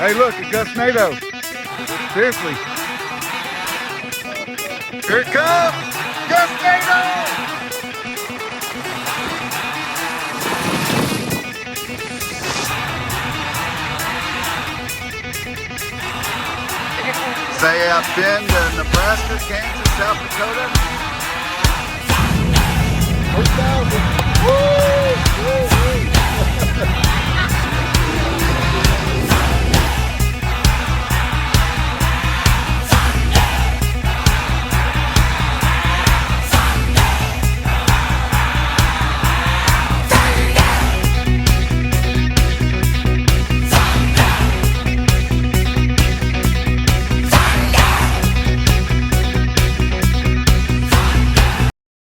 Hey, look, it got NATO. Seriously. Here it comes! Gus NATO! Say I've been to Nebraska, Kansas, South Dakota. 8,000. Woo! Woo! Woo!